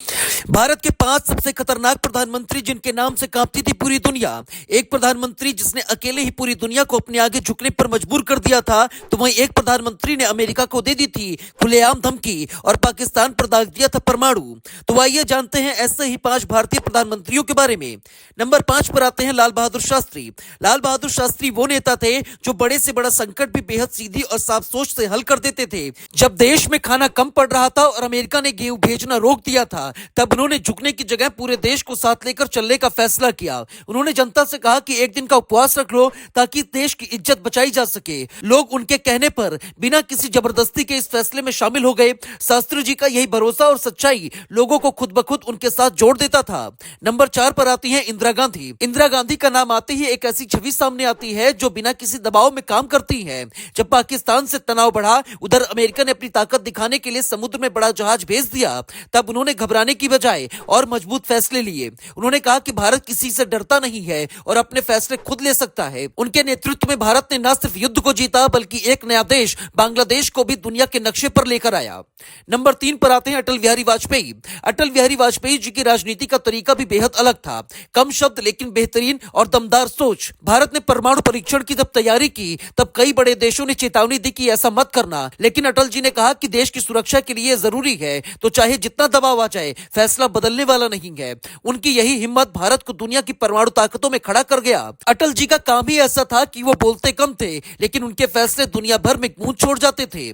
भारत के 5 सबसे खतरनाक प्रधानमंत्री जिनके नाम से कांपती थी पूरी दुनिया। एक प्रधानमंत्री जिसने अकेले ही पूरी दुनिया को अपने आगे झुकने पर मजबूर कर दिया था, तो वहीं एक प्रधानमंत्री ने अमेरिका को दे दी थी खुलेआम धमकी और पाकिस्तान पर दाग दिया था परमाणु। तो आइए जानते हैं ऐसे ही 5 भारतीय प्रधानमंत्रियों के बारे में। नंबर 5 पर आते हैं लाल बहादुर शास्त्री। लाल बहादुर शास्त्री वो नेता थे जो बड़े से बड़ा संकट भी बेहद सीधी और साफ सोच से हल कर देते थे। जब देश में खाना कम पड़ रहा था और अमेरिका ने गेहूं भेजना रोक दिया था, तब उन्होंने झुकने की जगह पूरे देश को साथ लेकर चलने का फैसला किया। उन्होंने जनता से कहा कि एक दिन का उपवास रख लो ताकि देश की इज्जत बचाई जा सके। लोग उनके कहने पर बिना किसी जबरदस्ती के इस फैसले में शामिल हो गए। शास्त्री जी का यही भरोसा और सच्चाई लोगों को खुद ब खुद उनके साथ जोड़ देता था। नंबर 4 पर आती है इंदिरा गांधी। इंदिरा गांधी का नाम आते ही एक ऐसी छवि सामने आती है जो बिना किसी दबाव में काम करती है। जब पाकिस्तान से तनाव बढ़ा, उधर अमेरिका ने अपनी ताकत दिखाने के लिए समुद्र में बड़ा जहाज भेज दिया, तब उन्होंने घबराने की बजाय और मजबूत फैसले लिए। उन्होंने कहा कि भारत किसी से डरता नहीं है और अपने फैसले खुद ले सकता है। उनके नेतृत्व में भारत ने न सिर्फ युद्ध को जीता, बल्कि एक नया देश बांग्लादेश को भी दुनिया के नक्शे पर लेकर आया। नंबर 3 पर आते हैं अटल बिहारी वाजपेयी। अटल बिहारी वाजपेयी जी की राजनीति का तरीका भी बेहद अलग था। कम शब्द लेकिन बेहतरीन और दमदार सोच। भारत ने परमाणु परीक्षण की जब तैयारी की, तब कई बड़े देशों ने चेतावनी दी कि ऐसा मत करना, लेकिन अटल जी ने कहा कि देश की सुरक्षा के लिए जरूरी है, तो चाहे जितना दबाव आ जाए, फैसला बदलने वाला नहीं है। उनकी यही हिम्मत भारत को दुनिया की परमाणु ताकतों में खड़ा कर गया। अटल जी का काम ही ऐसा था कि वो बोलते कम थे, लेकिन उनके फैसले दुनिया भर में गूंज छोड़ जाते थे।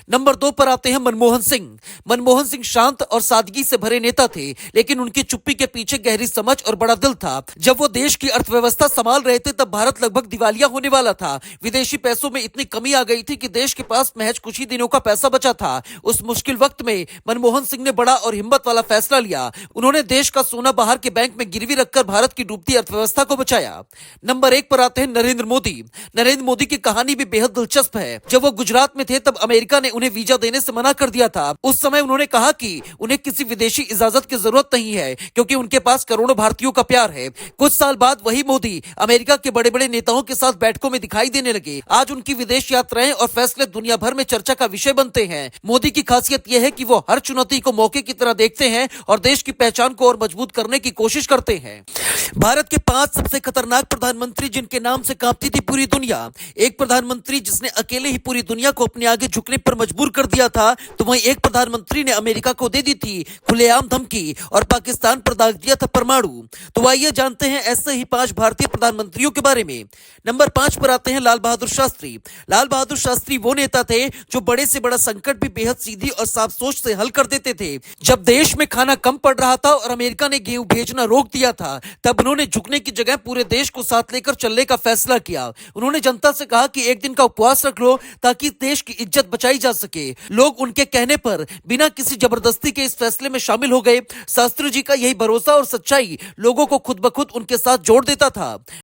नंबर 2 पर आते हैं मनमोहन सिंह। मनमोहन सिंह शांत और सादगी से भरे नेता थे, लेकिन उनकी चुप्पी के पीछे गहरी समझ और बड़ा दिल था। जब वो देश की अर्थव्यवस्था संभाल रहे थे, तब भारत लगभग दिवालिया होने वाला था। विदेशी पैसों में इतनी कमी आ गई थी कि देश के पास महज कुछ ही दिनों का पैसा बचा था। उस मुश्किल वक्त में मनमोहन सिंह ने बड़ा और हिम्मत वाला फैसला लिया। उन्होंने देश का सोना बाहर के बैंक में गिरवी रखकर भारत की डूबती अर्थव्यवस्था को बचाया। नंबर 1 पर आते हैं नरेंद्र मोदी। नरेंद्र मोदी की कहानी भी बेहद दिलचस्प है। जब वो गुजरात में थे, तब अमेरिका ने उन्हें वीजा देने से मना कर दिया था। उस समय उन्होंने कहा कि उन्हें किसी विदेशी इजाजत की जरूरत नहीं है, क्योंकि उनके पास करोड़ों भारतीयों का प्यार है। कुछ साल बाद वही मोदी अमेरिका के बड़े बड़े नेताओं के साथ बैठकों में दिखाई देने लगे। आज उनकी विदेश यात्राएं और फैसले दुनिया भर में चर्चा का विषय बनते हैं। मोदी की खासियत यह है कि वो हर चुनौती को मौके की तरह देखते हैं और देश की पहचान को और मजबूत करने की कोशिश करते हैं। भारत के 5 सबसे खतरनाक प्रधानमंत्री जिनके नाम से कांपती थी पूरी दुनिया। एक प्रधानमंत्री जिसने अकेले ही पूरी दुनिया को अपने आगे झुकने पर मजबूर कर दिया था, तो वहीं एक प्रधानमंत्री ने अमेरिका को दे दी थी खुलेआम धमकी और पाकिस्तान पर दाग दिया था परमाणु। तो आइए जानते हैं ऐसे ही 5 भारतीय प्रधानमंत्रियों के बारे में। नंबर 5 पर आते हैं लाल बहादुर शास्त्री। लाल बहादुर शास्त्री वो नेता थे जो बड़े से बड़ा संकट भी बेहद सीधी और साफ सोच से हल कर देते थे। जब देश में खाना कम पड़ रहा था और अमेरिका ने गेहूं भेजना रोक दिया था, तब उन्होंने झुकने की जगह पूरे देश को साथ लेकर चलने का फैसला किया। उन्होंने जनता से कहा कि एक दिन का उपवास रख लो ताकि देश की इज्जत बचाई जा सके। लोग उनके कहने पर बिना किसी जबरदस्ती के इस फैसले में शामिल हो गए। शास्त्री जी का यही भरोसा और सच्चाई लोगों को खुद ब खुद उनके साथ जोड़ देता था।